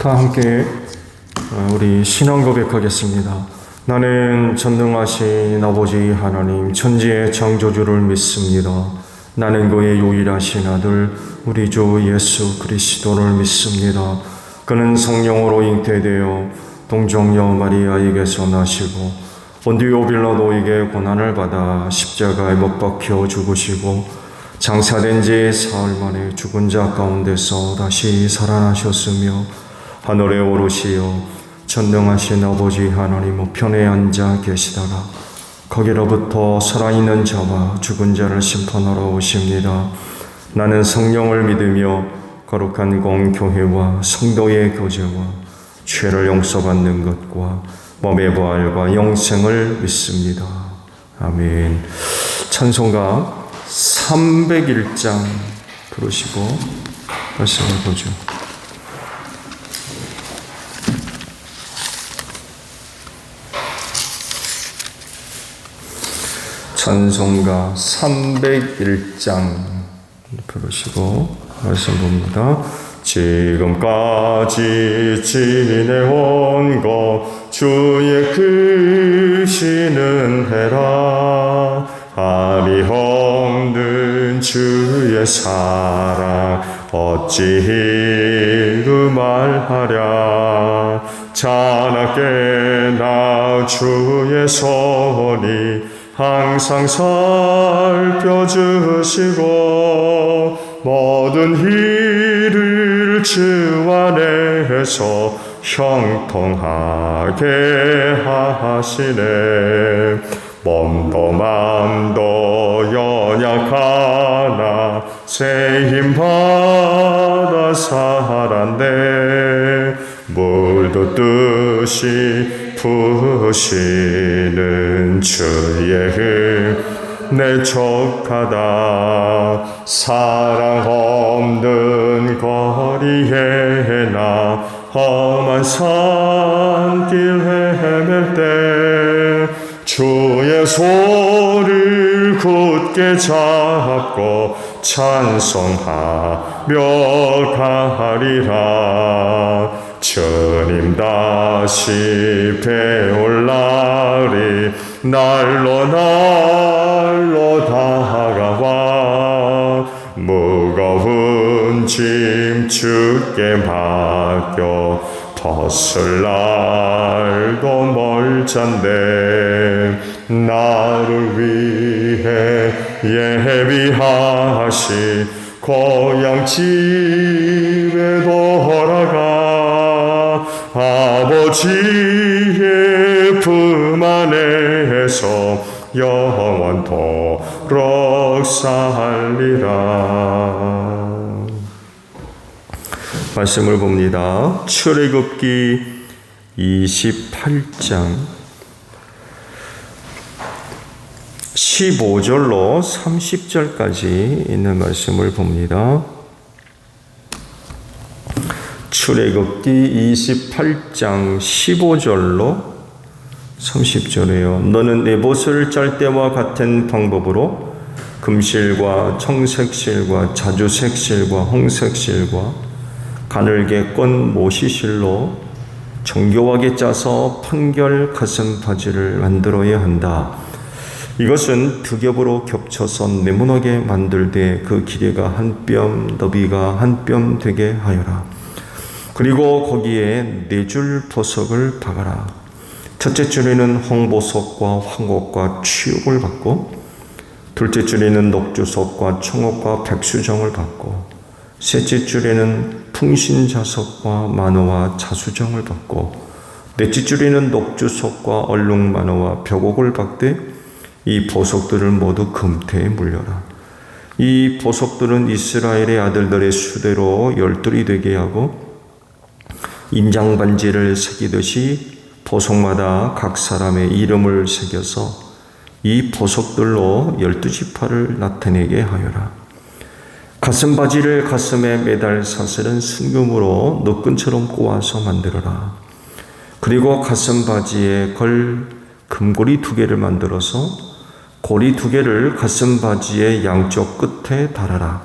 다 함께 우리 신앙 고백하겠습니다. 나는 전능하신 아버지 하나님 천지의 창조주를 믿습니다. 나는 그의 유일하신 아들 우리 주 예수 그리스도를 믿습니다. 그는 성령으로 잉태되어 동정녀 마리아에게서 나시고 본디오 빌라도에게 고난을 받아 십자가에 못 박혀 죽으시고 장사된 지 사흘 만에 죽은 자 가운데서 다시 살아나셨으며 하늘에 오르시어 전능하신 아버지 하나님 우편에 앉아 계시다가 거기로부터 살아있는 자와 죽은 자를 심판하러 오십니다. 나는 성령을 믿으며 거룩한 공교회와 성도의 교제와 죄를 용서받는 것과 몸의 부활과 영생을 믿습니다. 아멘. 찬송가 301장 부르시고 말씀을 보죠. 찬송가 301장 부르시고 말씀 봅니다. 지금까지 지내온 것 주의 크시는 해라. 아리 없는 주의 사랑 어찌 말하랴. 자나깨 나 주의 손이 항상 살펴주시고 모든 일을 주 안에서 형통하게 하시네. 몸도 마음도 연약하나 새 힘받아 살았네. 물도 뜻이 부으시는 주의 내 족하다. 사랑 없는 거리에 나 험한 산길 헤맬 때 주의 손을 굳게 잡고 찬송하며 가리라. 주님 다시 배울 날이 날로 다가와 무거운 짐 주께 맡겨 벗을 날도 멀잔데 나를 위해 예비하신 고향 집에 돌아가 아버지의 품 안에서 영원토록 살리라. 말씀을 봅니다. 출애굽기 28장 15절로 30절까지 있는 말씀을 봅니다. 출애굽기 28장 15절로 30절이에요. 너는 에봇을 짤 때와 같은 방법으로 금실과 청색실과 자주색실과 홍색실과 가늘게 꼰 모시실로 정교하게 짜서 판결 가슴 바지를 만들어야 한다. 이것은 두 겹으로 겹쳐서 네모나게 만들되 그 길이가 한 뼘, 너비가 한 뼘 되게 하여라. 그리고 거기에 4줄 보석을 박아라. 첫째 줄에는 홍보석과 황옥과 취옥을 받고, 둘째 줄에는 녹주석과 청옥과 백수정을 받고, 셋째 줄에는 풍신자석과 만호와 자수정을 받고, 넷째 줄에는 녹주석과 얼룩만호와 벽옥을 받되 이 보석들을 모두 금태에 물려라. 이 보석들은 이스라엘의 아들들의 수대로 12이 되게 하고 인장반지를 새기듯이 보석마다 각 사람의 이름을 새겨서 이 보석들로 12지파를 나타내게 하여라. 가슴바지를 가슴에 매달 사슬은 순금으로 노끈처럼 꼬아서 만들어라. 그리고 가슴바지에 걸 금고리 2개를 만들어서 고리 2개를 가슴바지의 양쪽 끝에 달아라.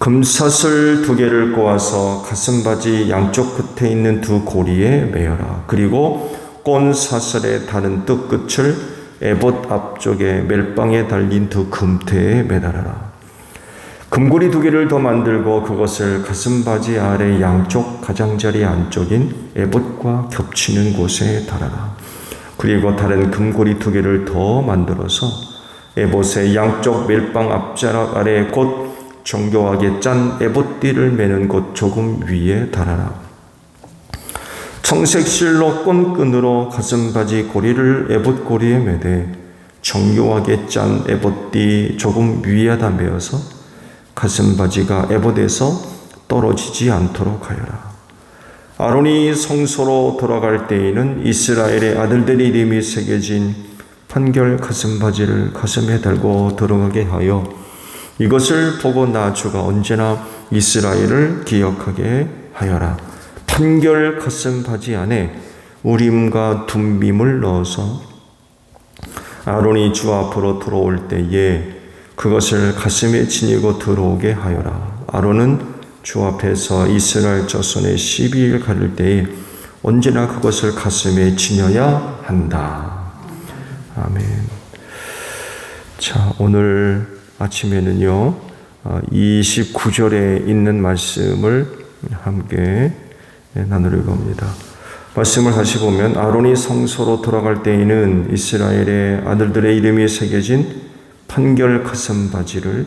금사슬 2개를 꼬아서 가슴바지 양쪽 끝에 있는 2 고리에 매어라. 그리고 꼰사슬의 다른 뜰 끝을 에봇 앞쪽에 멜빵에 달린 2 금태에 매달아라. 금고리 2개를 더 만들고 그것을 가슴바지 아래 양쪽 가장자리 안쪽인 에봇과 겹치는 곳에 달아라. 그리고 다른 금고리 2개를 더 만들어서 에봇의 양쪽 멜빵 앞자락 아래 곧 정교하게 짠 에봇띠를 매는 곳 조금 위에 달아라. 청색 실로 끈끈으로 가슴바지 고리를 에봇 고리에 매되 정교하게 짠 에봇띠 조금 위에다 매어서 가슴바지가 에봇에서 떨어지지 않도록 하여라. 아론이 성소로 돌아갈 때에는 이스라엘의 아들들의 이름이 새겨진 판결 가슴바지를 가슴에 달고 들어가게 하여 이것을 보고 나 주가 언제나 이스라엘을 기억하게 하여라. 판결 가슴바지 안에 우림과 둠밈을 넣어서 아론이 주 앞으로 들어올 때에 그것을 가슴에 지니고 들어오게 하여라. 아론은 주 앞에서 이스라엘 자손의 12일 가릴 때에 언제나 그것을 가슴에 지녀야 한다. 아멘. 자, 오늘 아침에는요, 29절에 있는 말씀을 함께 나누려고 합니다. 말씀을 다시 보면 아론이 성소로 돌아갈 때에는 이스라엘의 아들들의 이름이 새겨진 판결 가슴바지를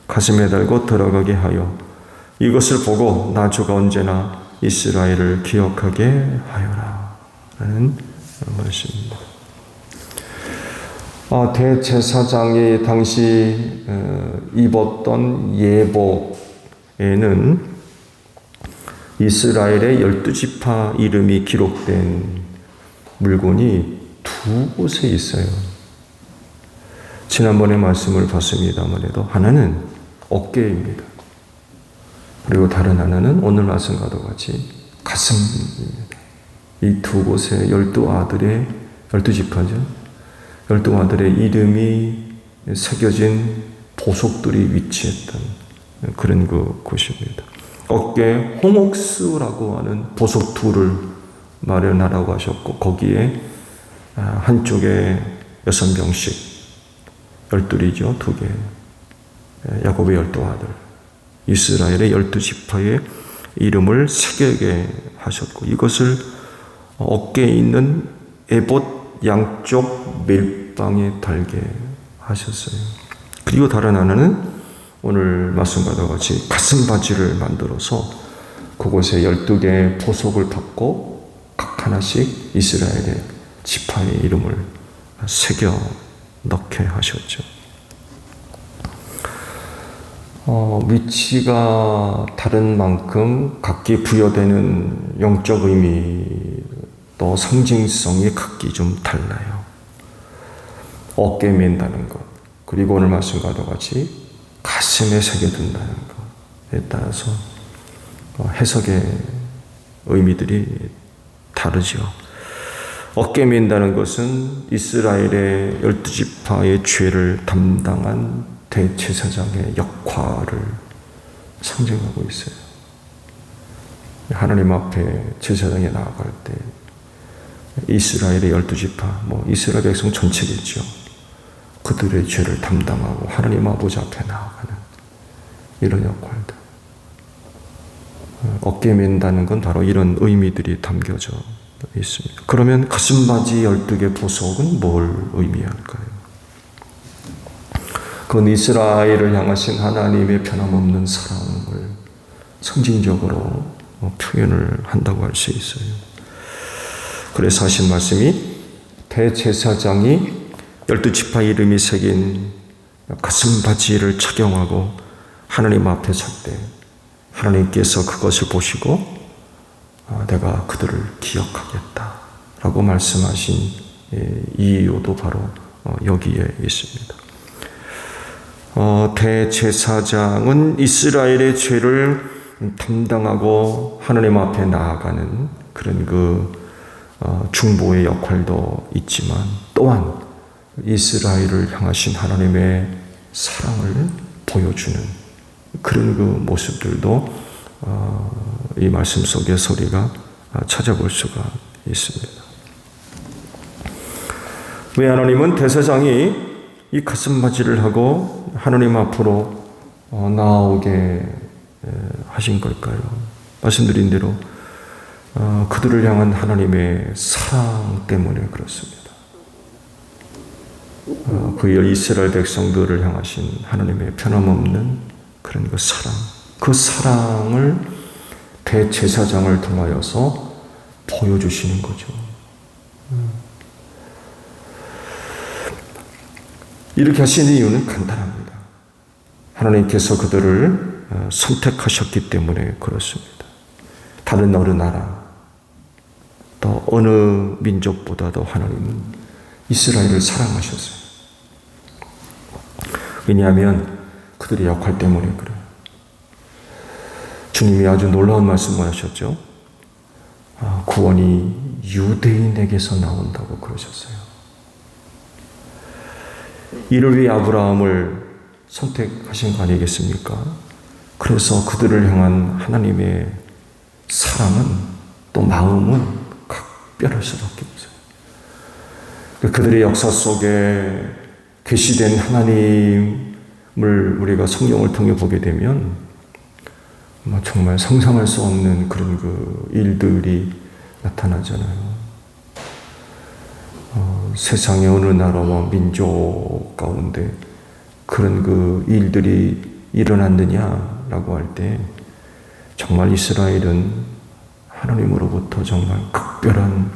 가슴에 달고 들어가게 하여 이것을 보고 나 주가 언제나 이스라엘을 기억하게 하여라 라는 말씀입니다. 대제사장이 당시 입었던 예복에는 이스라엘의 12지파 이름이 기록된 물건이 2곳에 있어요. 지난번에 말씀을 봤습니다만 하나는 어깨입니다. 그리고 다른 하나는 오늘 말씀과도 같이 가슴입니다. 이 2곳에 12아들의 12지파죠. 12아들의 이름이 새겨진 보석들이 위치했던 그런 곳입니다. 어깨에 홍옥수라고 하는 보석 2를 마련하라고 하셨고 거기에 한쪽에 6명씩 12이죠. 2개 야곱의 12아들 이스라엘의 12지파의 이름을 새기게 하셨고 이것을 어깨에 있는 에봇 양쪽 멜빵에 달게 하셨어요. 그리고 다른 하나는 오늘 말씀과도 같이 가슴바지를 만들어서 그곳에 12개의 보석을 받고 각 하나씩 이스라엘의 지파의 이름을 새겨 넣게 하셨죠. 위치가 다른 만큼 각기 부여되는 영적 의미 또 상징성이 각기 좀 달라요. 어깨에 맨다는 것, 그리고 오늘 말씀과도 같이 가슴에 새겨둔다는 것에 따라서 해석의 의미들이 다르죠. 어깨에 맨다는 것은 이스라엘의 12지파의 죄를 담당한 대제사장의 역할을 상징하고 있어요. 하나님 앞에 제사장에 나아갈 때 이스라엘의 12지파, 이스라엘 백성 전체겠죠. 그들의 죄를 담당하고 하나님 아버지 앞에 나아가는 이런 역할들. 어깨에 맨다는 건 바로 이런 의미들이 담겨져 있습니다. 그러면 가슴바지 12개 보석은 뭘 의미할까요? 그건 이스라엘을 향하신 하나님의 변함없는 사랑을 상징적으로 표현을 한다고 할 수 있어요. 그래서 하신 말씀이 대제사장이 12지파 이름이 새긴 가슴바지를 착용하고 하나님 앞에 설 때 하나님께서 그것을 보시고 내가 그들을 기억하겠다 라고 말씀하신 이유도 바로 여기에 있습니다. 대제사장은 이스라엘의 죄를 담당하고 하나님 앞에 나아가는 그런 중보의 역할도 있지만 또한 이스라엘을 향하신 하나님의 사랑을 보여주는 그런 그 모습들도 이 말씀 속에 소리가 찾아볼 수가 있습니다. 왜 하나님은 대제사장이 이 가슴바지를 하고 하나님 앞으로 나오게 하신 걸까요? 말씀드린 대로 그들을 향한 하나님의 사랑 때문에 그렇습니다. 그 이스라엘 백성들을 향하신 하나님의 변함없는 그런 그 사랑, 그 사랑을 대제사장을 통하여서 보여주시는 거죠. 이렇게 하시는 이유는 간단합니다. 하나님께서 그들을 선택하셨기 때문에 그렇습니다. 다른 어느 나라, 또 어느 민족보다도 하나님은 이스라엘을 사랑하셨어요. 왜냐하면 그들의 역할 때문에 그래요. 주님이 아주 놀라운 말씀을 하셨죠. 구원이 유대인에게서 나온다고 그러셨어요. 이를 위해 아브라함을 선택하신 거 아니겠습니까? 그래서 그들을 향한 하나님의 사랑은 또 마음은 각별할 수밖에 없어요. 그들의 역사 속에 계시된 하나님을 우리가 성경을 통해 보게 되면 정말 상상할 수 없는 그런 그 일들이 나타나잖아요. 세상의 어느 나라와 민족 가운데 그런 그 일들이 일어났느냐라고 할 때 정말 이스라엘은 하나님으로부터 정말 각별한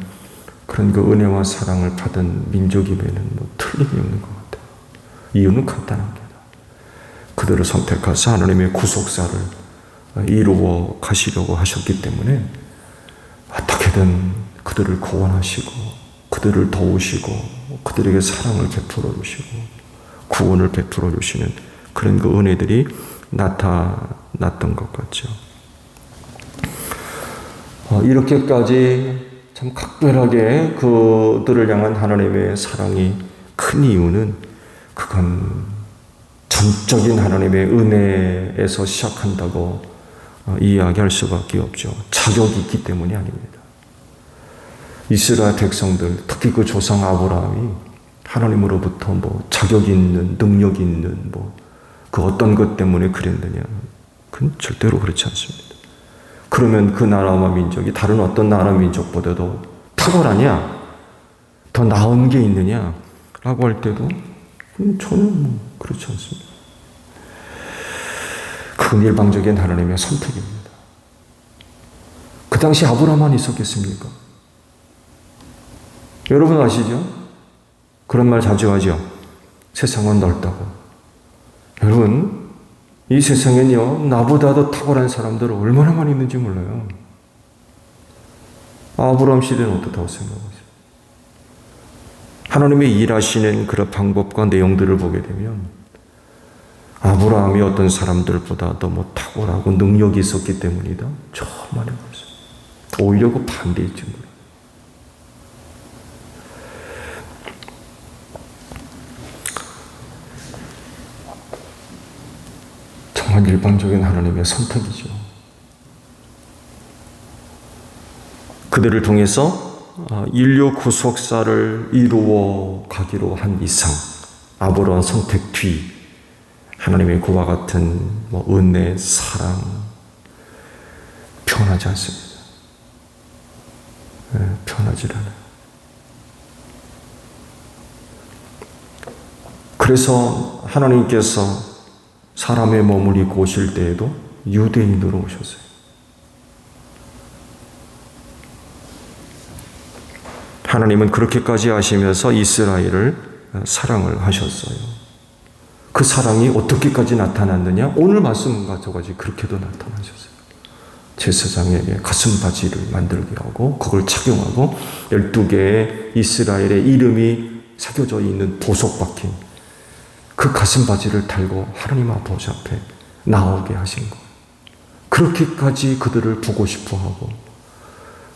그런 그 은혜와 사랑을 받은 민족임에는 틀림이 없는 것 같아요. 이유는 간단합니다. 그들을 선택하사 하나님의 구속사를 이루어 가시려고 하셨기 때문에 어떻게든 그들을 구원하시고 그들을 도우시고 그들에게 사랑을 베풀어 주시고 구원을 베풀어 주시는 그런 그 은혜들이 나타났던 것 같죠. 이렇게까지 참 각별하게 그들을 향한 하나님의 사랑이 큰 이유는 그건 전적인 하나님의 은혜에서 시작한다고 이야기할 수밖에 없죠. 자격이 있기 때문이 아닙니다. 이스라엘 백성들, 특히 그 조상 아브라함이 하나님으로부터 자격 있는, 능력 있는 그 어떤 것 때문에 그랬느냐? 그건 절대로 그렇지 않습니다. 그러면 그 나라와 민족이 다른 어떤 나라 민족보다도 탁월하냐? 더 나은 게 있느냐? 라고 할 때도 전혀 그렇지 않습니다. 그건 일방적인 하나님의 선택입니다. 그 당시 아브라함만 있었겠습니까? 여러분 아시죠? 그런 말 자주 하죠. 세상은 넓다고. 여러분, 이 세상엔요, 나보다도 탁월한 사람들 얼마나 많이 있는지 몰라요. 아브라함 시대는 어떻다고 생각하세요? 하나님의 일하시는 그런 방법과 내용들을 보게 되면 아브라함이 어떤 사람들보다도 탁월하고 능력이 있었기 때문이다. 정말 그렇습니다. 오히려 그 반대일지 몰라요. 정말 일방적인 하나님의 선택이죠. 그들을 통해서 인류 구속사를 이루어 가기로 한 이상 아브라함 선택 뒤 하나님의 그와 같은 은혜, 사랑 변하지 않습니다. 변하지 않아요. 그래서 하나님께서 사람의 몸을 입고 오실 때에도 유대인으로 오셨어요. 하나님은 그렇게까지 하시면서 이스라엘을 사랑을 하셨어요. 그 사랑이 어떻게까지 나타났느냐? 오늘 말씀 가져가지 그렇게도 나타나셨어요. 제사장에게 가슴바지를 만들게 하고 그걸 착용하고 12개의 이스라엘의 이름이 새겨져 있는 보석 박힌 그 가슴바지를 달고 하나님 보좌 앞에 나오게 하신 것. 그렇게까지 그들을 보고 싶어하고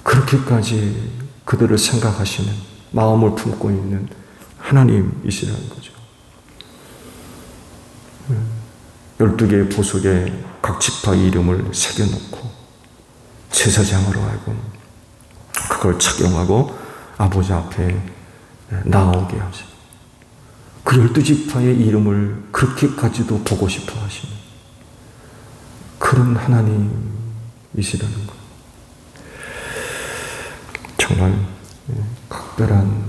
그렇게까지 그들을 생각하시는 마음을 품고 있는 하나님이시라는 거죠. 12개의 보석에 각 지파의 이름을 새겨놓고 제사장으로 하여금 그걸 착용하고 아버지 앞에 나오게 하시고 그 12지파의 이름을 그렇게까지도 보고 싶어 하시는 그런 하나님이시라는 것. 정말 각별한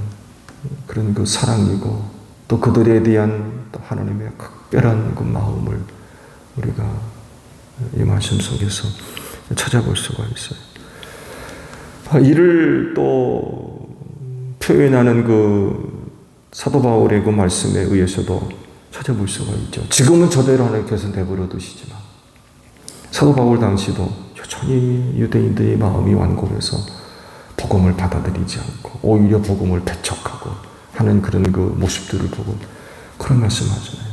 그런 그 사랑이고 또 그들에 대한 또 하나님의 각별한 그 마음을 우리가 이 말씀 속에서 찾아볼 수가 있어요. 이를 또 표현하는 그 사도 바울의 그 말씀에 의해서도 찾아볼 수가 있죠. 지금은 저대로 하나님께서 내버려 두시지만 사도 바울 당시도 여전히 유대인들의 마음이 완고해서 복음을 받아들이지 않고 오히려 복음을 배척하고 하는 그런 그 모습들을 보고 그런 말씀하잖아요.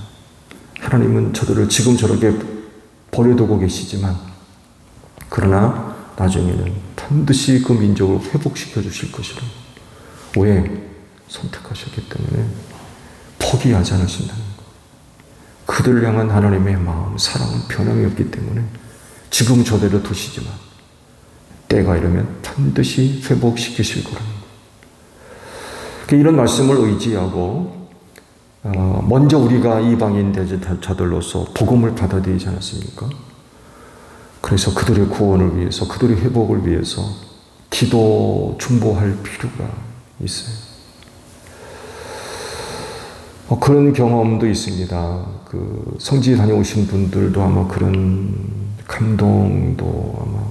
하나님은 저들을 지금 저렇게 버려두고 계시지만 그러나 나중에는 반드시 그 민족을 회복시켜 주실 것이라. 왜? 선택하셨기 때문에 포기하지 않으신다는 것. 그들을 향한 하나님의 마음, 사랑은 변함이 없기 때문에 지금 저대로 두시지만 때가 이르면 반드시 회복시키실 거라는 것. 이런 말씀을 의지하고 먼저 우리가 이방인 자들로서 복음을 받아들이지 않았습니까? 그래서 그들의 구원을 위해서, 그들의 회복을 위해서 기도 중보할 필요가 있어요. 그런 경험도 있습니다. 그 성지 다녀오신 분들도 아마 그런 감동도 아마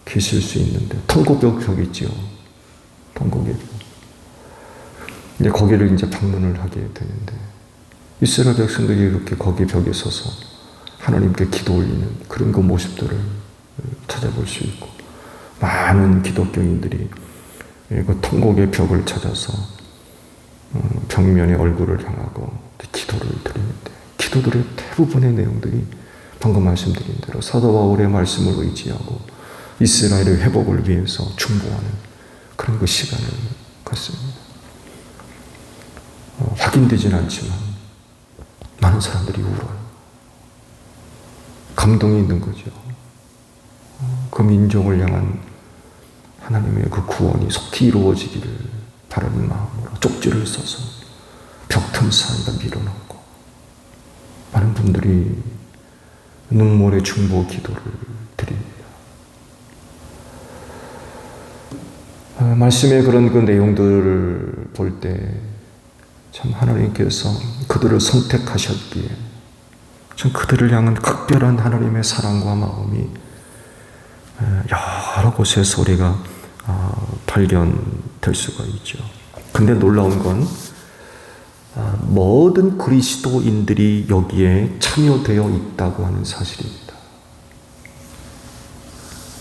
계실 수 있는데, 통곡벽 있지요. 통곡의 벽. 이제 거기를 이제 방문을 하게 되는데, 이스라엘 백성들이 이렇게 거기 벽에 서서 하나님께 기도 올리는 그런 그 모습들을 찾아볼 수 있고, 많은 기독교인들이 그 통곡의 벽을 찾아서 벽면에 얼굴을 향하고 기도를 드리는데, 기도들의 대부분의 내용들이 방금 말씀드린 대로 사도 바울의 말씀을 의지하고 이스라엘의 회복을 위해서 중보하는 그런 그 시간을 갖습니다. 확인되진 않지만 많은 사람들이 울어요. 감동이 있는 거죠. 그 민족을 향한 하나님의 그 구원이 속히 이루어지기를 바라는 마음으로 쪽지를 써서 벽틈 사이에다 밀어넣고 많은 분들이 눈물의 중보 기도를 드립니다. 말씀의 그런 그 내용들을 볼 때 참 하나님께서 그들을 선택하셨기에 참 그들을 향한 특별한 하나님의 사랑과 마음이 여러 곳에서 우리가 발견될 수가 있죠. 근데 놀라운 건 모든 그리스도인들이 여기에 참여되어 있다고 하는 사실입니다.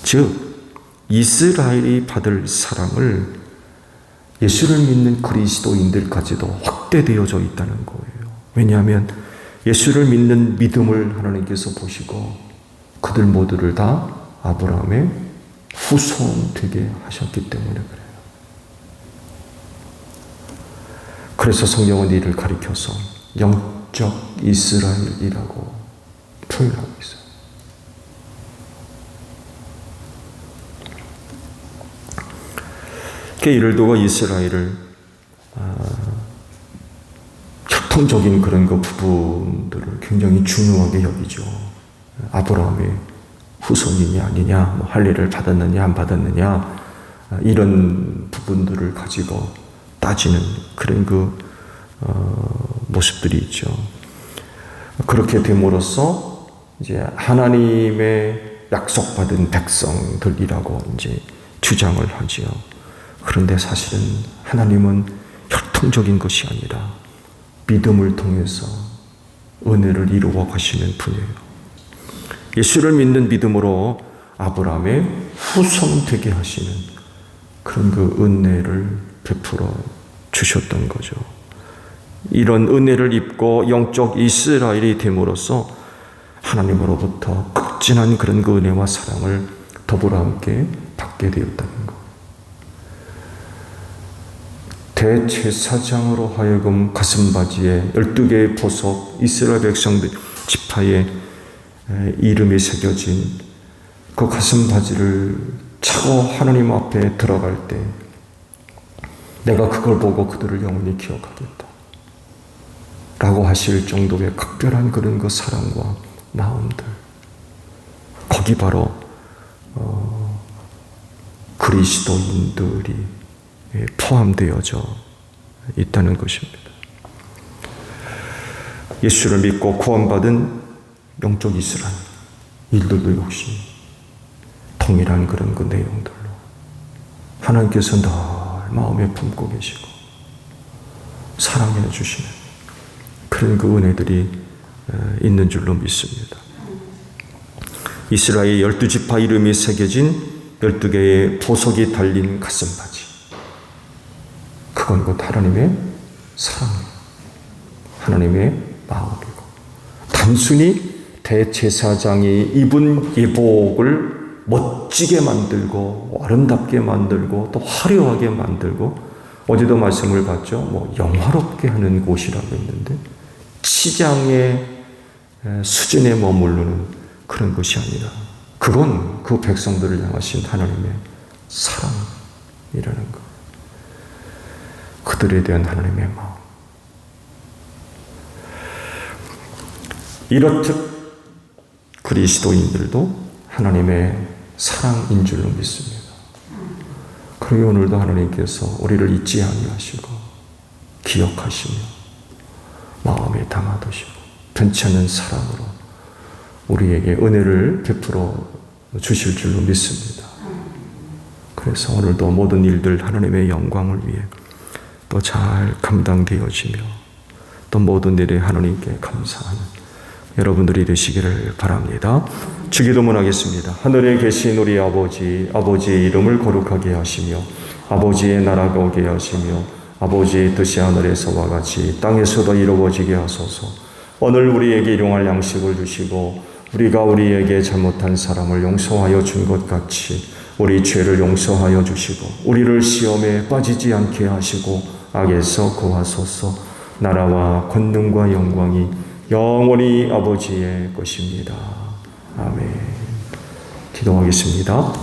즉 이스라엘이 받을 사랑을 예수를 믿는 그리스도인들까지도 확대되어져 있다는 거예요. 왜냐하면 예수를 믿는 믿음을 하나님께서 보시고 그들 모두를 다 아브라함의 후손 되게 하셨기 때문에 그래요. 그래서 성경은 이를 가리켜서 영적 이스라엘이라고 표현하고 있어요. 이를 두고 이스라엘을 혈통적인 그런 그 부분들을 굉장히 중요하게 여기죠. 아브라함의 후손이냐 아니냐, 뭐 할례를 받았느냐 안 받았느냐, 이런 부분들을 가지고 따지는 그런 그 모습들이 있죠. 그렇게 됨으로써 이제 하나님의 약속받은 백성들이라고 이제 주장을 하지요. 그런데 사실은 하나님은 혈통적인 것이 아니라 믿음을 통해서 은혜를 이루어 가시는 분이에요. 예수를 믿는 믿음으로 아브라함의 후손 되게 하시는 그런 그 은혜를 베풀어 주셨던 거죠. 이런 은혜를 입고 영적 이스라엘이 됨으로써 하나님으로부터 극진한 그런 그 은혜와 사랑을 더불어 함께 받게 되었다는 것. 대제사장으로 하여금 가슴바지에 12개의 보석, 이스라엘 백성들 지파에 이름이 새겨진 그 가슴 바지를 차고 하나님 앞에 들어갈 때 내가 그걸 보고 그들을 영원히 기억하겠다 라고 하실 정도의 각별한 그런 그 사랑과 마음들, 거기 바로 그리스도인들이 포함되어져 있다는 것입니다. 예수를 믿고 구원받은 영적 이스라엘 일들도 역시 동일한 그런 그 내용들로 하나님께서 늘 마음에 품고 계시고 사랑해 주시는 그런 그 은혜들이 있는 줄로 믿습니다. 이스라엘 12지파 이름이 새겨진 12개의 보석이 달린 가슴바지, 그건 곧 하나님의 사랑이에요. 하나님의 마음이고, 단순히 대제사장이 입은 예복을 멋지게 만들고 아름답게 만들고 또 화려하게 만들고, 어제도 말씀을 봤죠. 영화롭게 하는 곳이라고 했는데 치장의 수준에 머무르는 그런 것이 아니라 그건 그 백성들을 향하신 하나님의 사랑이라는 것, 그들에 대한 하나님의 마음. 이렇듯 그리스도인들도 하나님의 사랑인 줄로 믿습니다. 그러기 오늘도 하나님께서 우리를 잊지 아니하시고 기억하시며 마음에 담아두시고 변치 않는 사랑으로 우리에게 은혜를 베풀어 주실 줄로 믿습니다. 그래서 오늘도 모든 일들 하나님의 영광을 위해 또 잘 감당되어지며 또 모든 일에 하나님께 감사하는 여러분들이 되시기를 바랍니다. 주기도문 하겠습니다. 하늘에 계신 우리 아버지, 아버지의 이름을 거룩하게 하시며 아버지의 나라가 오게 하시며 아버지의 뜻이 하늘에서와 같이 땅에서도 이루어지게 하소서. 오늘 우리에게 일용할 양식을 주시고 우리가 우리에게 잘못한 사람을 용서하여 준 것 같이 우리 죄를 용서하여 주시고 우리를 시험에 빠지지 않게 하시고 악에서 구하소서. 나라와 권능과 영광이 영원히 아버지의 것입니다. 아멘. 기도하겠습니다.